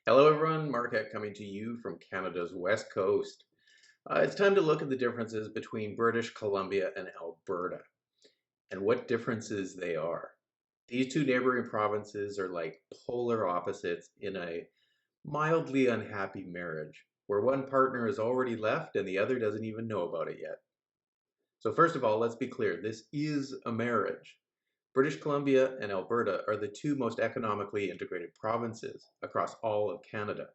Hello everyone, Marquette coming to you from Canada's West Coast. It's time to look at the differences between British Columbia and Alberta and what differences they are. These two neighboring provinces are like polar opposites in a mildly unhappy marriage where one partner has already left and the other doesn't even know about it yet. So first of all, let's be clear, this is a marriage. British Columbia and Alberta are the two most economically integrated provinces across all of Canada.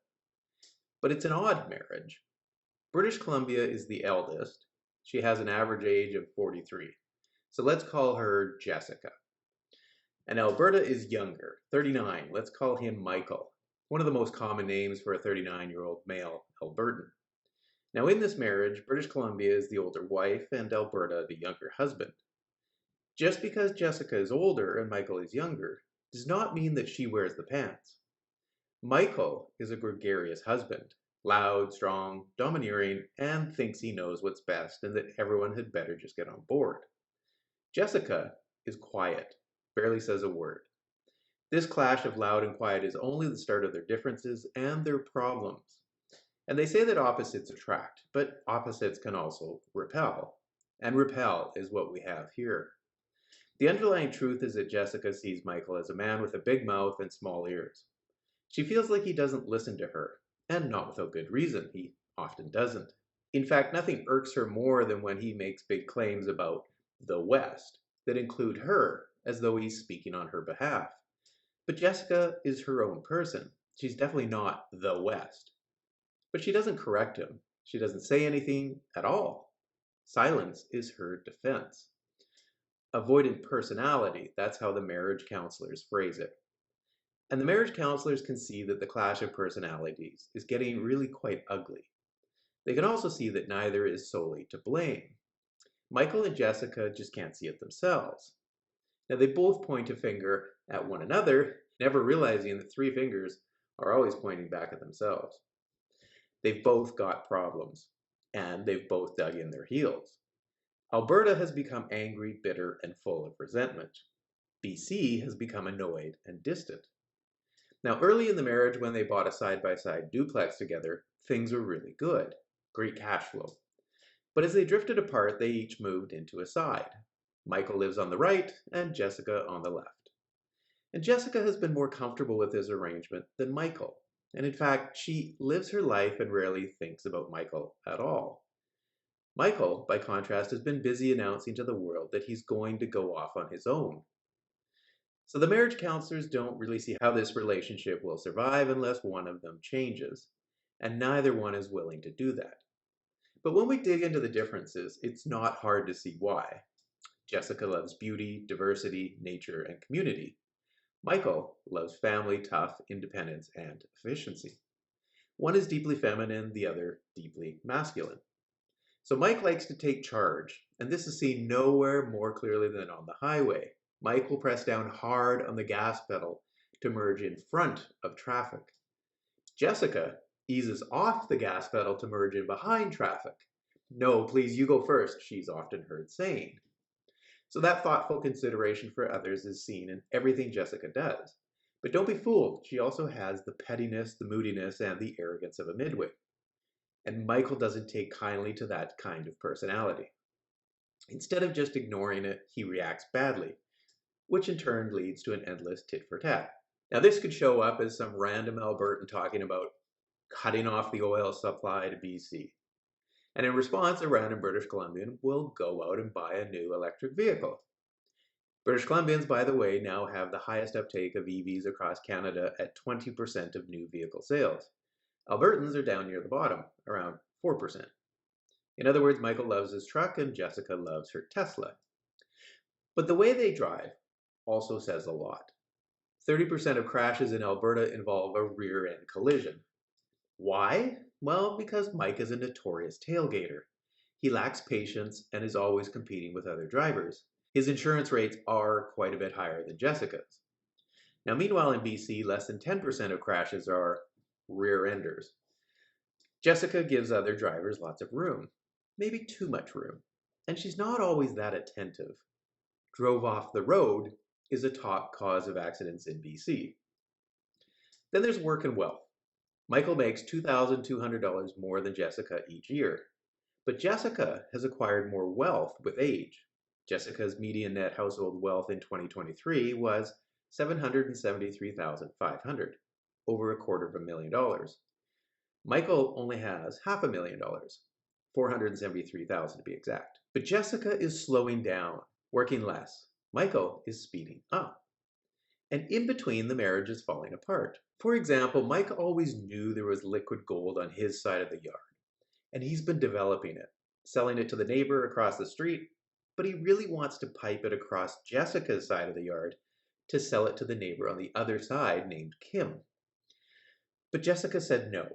But it's an odd marriage. British Columbia is the eldest. She has an average age of 43. So let's call her Jessica. And Alberta is younger, 39. Let's call him Michael. One of the most common names for a 39-year-old male Albertan. Now in this marriage, British Columbia is the older wife and Alberta the younger husband. Just because Jessica is older and Michael is younger does not mean that she wears the pants. Michael is a gregarious husband, loud, strong, domineering, and thinks he knows what's best and that everyone had better just get on board. Jessica is quiet, barely says a word. This clash of loud and quiet is only the start of their differences and their problems. And they say that opposites attract, but opposites can also repel. And repel is what we have here. The underlying truth is that Jessica sees Michael as a man with a big mouth and small ears. She feels like he doesn't listen to her, and not without good reason. He often doesn't. In fact, nothing irks her more than when he makes big claims about the West that include her, as though he's speaking on her behalf. But Jessica is her own person. She's definitely not the West. But she doesn't correct him. She doesn't say anything at all. Silence is her defense. Avoidant personality, that's how the marriage counselors phrase it. And the marriage counselors can see that the clash of personalities is getting really quite ugly. They can also see that neither is solely to blame. Michael and Jessica just can't see it themselves. Now they both point a finger at one another, never realizing that three fingers are always pointing back at themselves. They've both got problems, and they've both dug in their heels. Alberta has become angry, bitter, and full of resentment. BC has become annoyed and distant. Now, early in the marriage, when they bought a side-by-side duplex together, things were really good. Great cash flow. But as they drifted apart, they each moved into a side. Michael lives on the right and Jessica on the left. And Jessica has been more comfortable with this arrangement than Michael. And in fact, she lives her life and rarely thinks about Michael at all. Michael, by contrast, has been busy announcing to the world that he's going to go off on his own. So the marriage counselors don't really see how this relationship will survive unless one of them changes, and neither one is willing to do that. But when we dig into the differences, it's not hard to see why. Jessica loves beauty, diversity, nature, and community. Michael loves family, tough, independence, and efficiency. One is deeply feminine, the other deeply masculine. So Mike likes to take charge, and this is seen nowhere more clearly than on the highway. Mike will press down hard on the gas pedal to merge in front of traffic. Jessica eases off the gas pedal to merge in behind traffic. No, please, you go first, she's often heard saying. So that thoughtful consideration for others is seen in everything Jessica does. But don't be fooled, she also has the pettiness, the moodiness, and the arrogance of a midwit. And Michael doesn't take kindly to that kind of personality. Instead of just ignoring it, he reacts badly, which in turn leads to an endless tit for tat. Now, this could show up as some random Albertan talking about cutting off the oil supply to BC. And in response, a random British Columbian will go out and buy a new electric vehicle. British Columbians, by the way, now have the highest uptake of EVs across Canada at 20% of new vehicle sales. Albertans are down near the bottom, around 4%. In other words, Michael loves his truck and Jessica loves her Tesla. But the way they drive also says a lot. 30% of crashes in Alberta involve a rear-end collision. Why? Well, because Mike is a notorious tailgater. He lacks patience and is always competing with other drivers. His insurance rates are quite a bit higher than Jessica's. Now, meanwhile in BC, less than 10% of crashes are rear-enders. Jessica gives other drivers lots of room, maybe too much room, and she's not always that attentive. Drove off the road is a top cause of accidents in BC. Then there's work and wealth. Michael makes $2,200 more than Jessica each year, but Jessica has acquired more wealth with age. Jessica's median net household wealth in 2023 was $773,500, over a quarter of $1 million. Michael only has $500,000, 473,000 to be exact. But Jessica is slowing down, working less. Michael is speeding up. And in between, the marriage is falling apart. For example, Mike always knew there was liquid gold on his side of the yard, and he's been developing it, selling it to the neighbor across the street, but he really wants to pipe it across Jessica's side of the yard to sell it to the neighbor on the other side named Kim. But Jessica said no.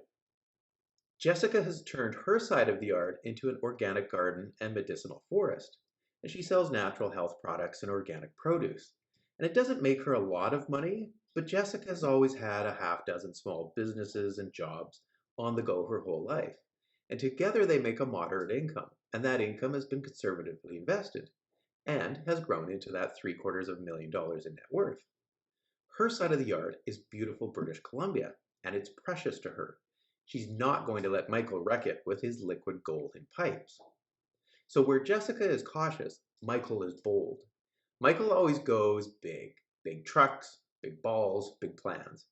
Jessica has turned her side of the yard into an organic garden and medicinal forest, and she sells natural health products and organic produce. And it doesn't make her a lot of money, but Jessica has always had a half dozen small businesses and jobs on the go her whole life. And together they make a moderate income, and that income has been conservatively invested and has grown into that $750,000 in net worth. Her side of the yard is beautiful British Columbia, and it's precious to her. She's not going to let Michael wreck it with his liquid gold in pipes. So where Jessica is cautious, Michael is bold. Michael always goes big. Big trucks, big balls, big plans.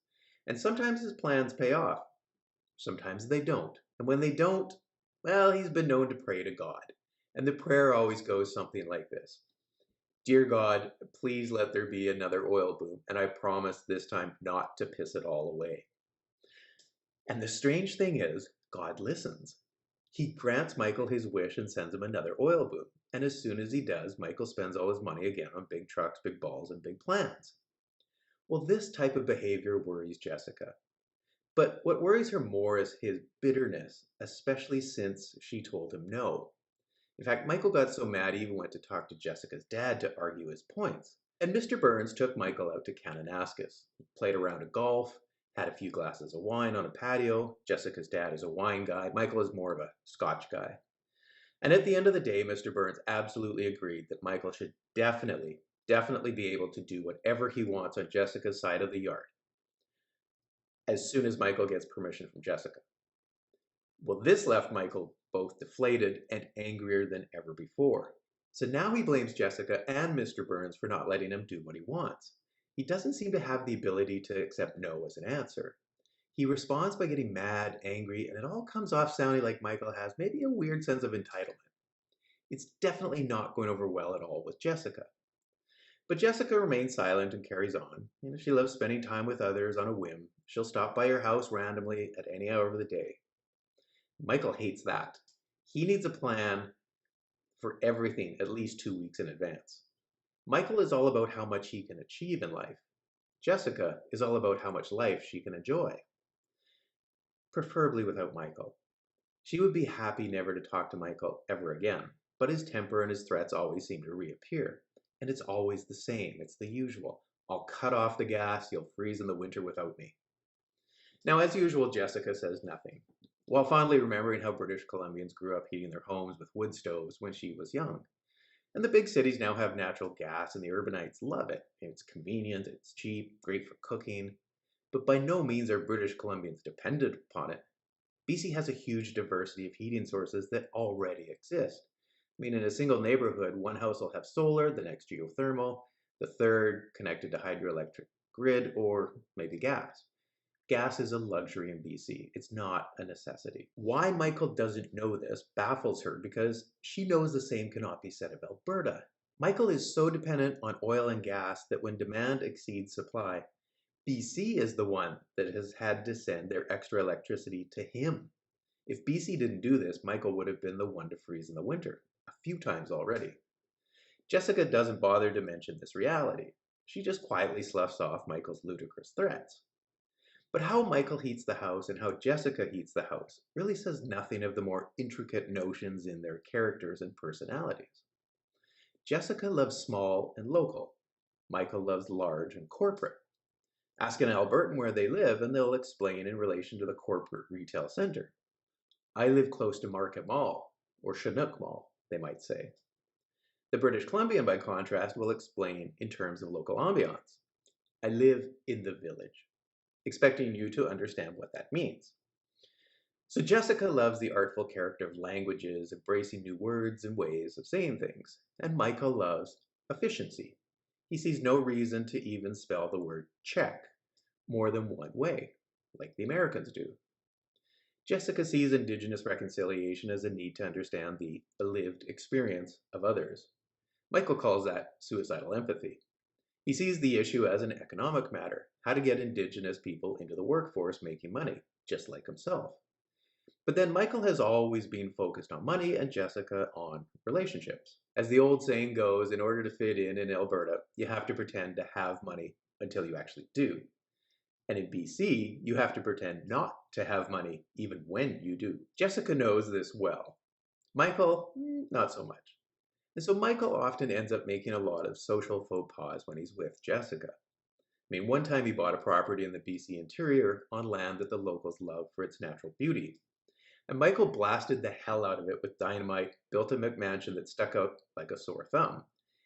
And sometimes his plans pay off. Sometimes they don't. And when they don't, well, he's been known to pray to God. And the prayer always goes something like this: Dear God, please let there be another oil boom, and I promise this time not to piss it all away. And the strange thing is, God listens. He grants Michael his wish and sends him another oil boom. And as soon as he does, Michael spends all his money again on big trucks, big balls, and big plans. Well, this type of behavior worries Jessica. But what worries her more is his bitterness, especially since she told him no. In fact, Michael got so mad he even went to talk to Jessica's dad to argue his points. And Mr. Burns took Michael out to Kananaskis, played a round of golf, had a few glasses of wine on a patio. Jessica's dad is a wine guy. Michael is more of a Scotch guy. And at the end of the day, Mr. Burns absolutely agreed that Michael should definitely be able to do whatever he wants on Jessica's side of the yard, as soon as Michael gets permission from Jessica. Well, this left Michael both deflated and angrier than ever before. So now he blames Jessica and Mr. Burns for not letting him do what he wants. He doesn't seem to have the ability to accept no as an answer. He responds by getting mad, angry, and it all comes off sounding like Michael has maybe a weird sense of entitlement. It's definitely not going over well at all with Jessica. But Jessica remains silent and carries on. She loves spending time with others on a whim. She'll stop by your house randomly at any hour of the day. Michael hates that. He needs a plan for everything at least 2 weeks in advance. Michael is all about how much he can achieve in life. Jessica is all about how much life she can enjoy, preferably without Michael. She would be happy never to talk to Michael ever again, but his temper and his threats always seem to reappear. And it's always the same. It's the usual. I'll cut off the gas, you'll freeze in the winter without me. Now, as usual, Jessica says nothing, while fondly remembering how British Columbians grew up heating their homes with wood stoves when she was young. And the big cities now have natural gas, and the urbanites love it. It's convenient, it's cheap, great for cooking. But by no means are British Columbians dependent upon it. BC has a huge diversity of heating sources that already exist. I mean, in a single neighborhood, one house will have solar, the next geothermal, the third connected to hydroelectric grid, or maybe gas. Gas is a luxury in BC. It's not a necessity. Why Michael doesn't know this baffles her, because she knows the same cannot be said of Alberta. Michael is so dependent on oil and gas that when demand exceeds supply, BC is the one that has had to send their extra electricity to him. If BC didn't do this, Michael would have been the one to freeze in the winter, a few times already. Jessica doesn't bother to mention this reality. She just quietly sloughs off Michael's ludicrous threats. But how Michael heats the house and how Jessica heats the house really says nothing of the more intricate notions in their characters and personalities. Jessica loves small and local. Michael loves large and corporate. Ask an Albertan where they live and they'll explain in relation to the corporate retail center. I live close to Market Mall, or Chinook Mall, they might say. The British Columbian, by contrast, will explain in terms of local ambiance. I live in the village. expecting you to understand what that means. So Jessica loves the artful character of languages, embracing new words and ways of saying things. And Michael loves efficiency. He sees no reason to even spell the word check more than one way, like the Americans do. Jessica sees Indigenous reconciliation as a need to understand the lived experience of others. Michael calls that suicidal empathy. He sees the issue as an economic matter, how to get Indigenous people into the workforce making money, just like himself. But then Michael has always been focused on money and Jessica on relationships. As the old saying goes, in order to fit in Alberta, you have to pretend to have money until you actually do. And in BC, you have to pretend not to have money even when you do. Jessica knows this well. Michael, not so much. And so Michael often ends up making a lot of social faux pas when he's with Jessica. I mean, one time he bought a property in the BC interior on land that the locals love for its natural beauty. And Michael blasted the hell out of it with dynamite, built a McMansion that stuck out like a sore thumb.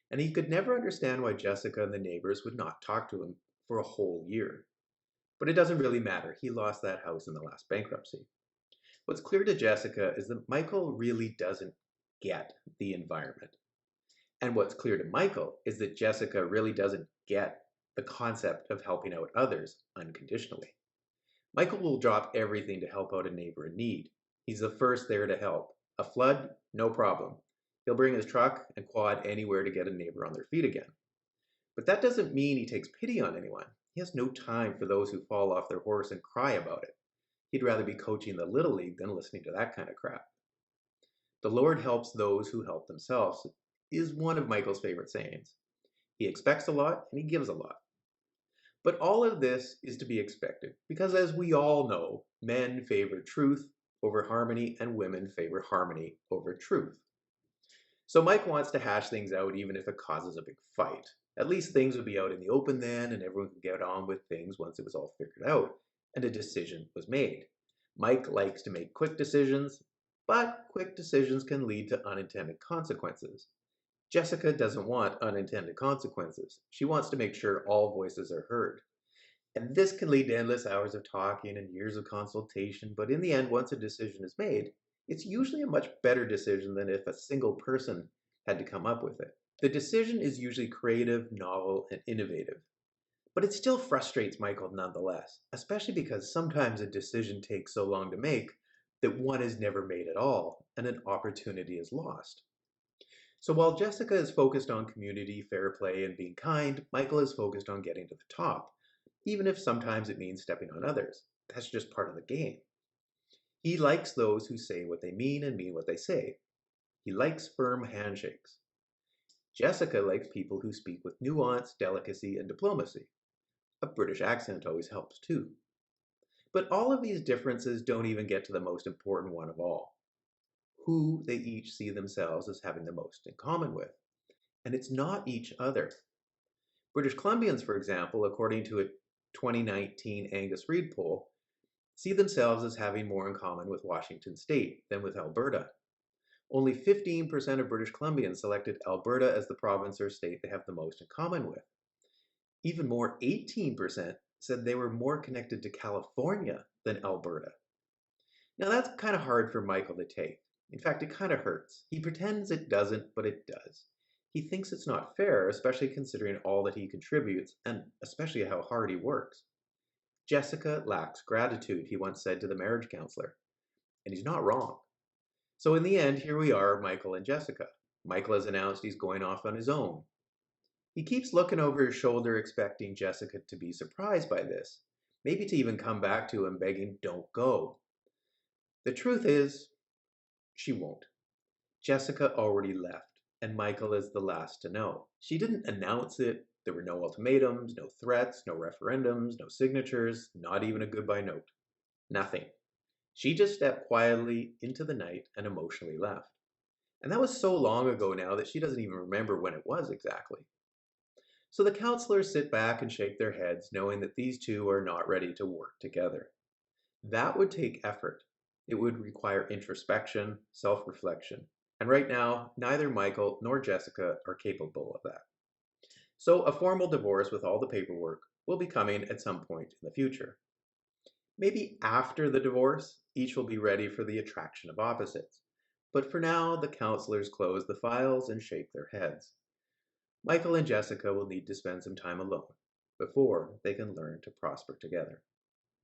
And he could never understand why Jessica and the neighbors would not talk to him for a whole year. But it doesn't really matter. He lost that house in the last bankruptcy. What's clear to Jessica is that Michael really doesn't get the environment. And what's clear to Michael is that Jessica really doesn't get the concept of helping out others unconditionally. Michael will drop everything to help out a neighbor in need. He's the first there to help. A flood? No problem. He'll bring his truck and quad anywhere to get a neighbor on their feet again. But that doesn't mean he takes pity on anyone. He has no time for those who fall off their horse and cry about it. He'd rather be coaching the Little League than listening to that kind of crap. The Lord helps those who help themselves is one of Michael's favorite sayings. He expects a lot and he gives a lot. But all of this is to be expected because, as we all know, men favor truth over harmony and women favor harmony over truth. So Mike wants to hash things out even if it causes a big fight. At least things would be out in the open then and everyone could get on with things once it was all figured out and a decision was made. Mike likes to make quick decisions, but quick decisions can lead to unintended consequences. Jessica doesn't want unintended consequences. She wants to make sure all voices are heard. And this can lead to endless hours of talking and years of consultation, but in the end, once a decision is made, it's usually a much better decision than if a single person had to come up with it. The decision is usually creative, novel, and innovative. But it still frustrates Michael nonetheless, especially because sometimes a decision takes so long to make that one is never made at all, and an opportunity is lost. So while Jessica is focused on community, fair play, and being kind, Michael is focused on getting to the top, even if sometimes it means stepping on others. That's just part of the game. He likes those who say what they mean and mean what they say. He likes firm handshakes. Jessica likes people who speak with nuance, delicacy, and diplomacy. A British accent always helps too. But all of these differences don't even get to the most important one of all, who they each see themselves as having the most in common with. And it's not each other. British Columbians, for example, according to a 2019 Angus Reid poll, see themselves as having more in common with Washington State than with Alberta. Only 15% of British Columbians selected Alberta as the province or state they have the most in common with. Even more, 18% said they were more connected to California than Alberta. Now that's kind of hard for Michael to take. In fact, it kind of hurts. He pretends it doesn't, but it does. He thinks it's not fair, especially considering all that he contributes, and especially how hard he works. Jessica lacks gratitude, he once said to the marriage counselor. And he's not wrong. So in the end, here we are, Michael and Jessica. Michael has announced he's going off on his own. He keeps looking over his shoulder, expecting Jessica to be surprised by this, maybe to even come back to him begging, "Don't go." The truth is, she won't. Jessica already left, and Michael is the last to know. She didn't announce it. There were no ultimatums, no threats, no referendums, no signatures, not even a goodbye note. Nothing. She just stepped quietly into the night and emotionally left. And that was so long ago now that she doesn't even remember when it was exactly. So the counselors sit back and shake their heads, knowing that these two are not ready to work together. That would take effort. It would require introspection, self-reflection. And right now, neither Michael nor Jessica are capable of that. So a formal divorce with all the paperwork will be coming at some point in the future. Maybe after the divorce, each will be ready for the attraction of opposites. But for now, the counselors close the files and shake their heads. Michael and Jessica will need to spend some time alone before they can learn to prosper together.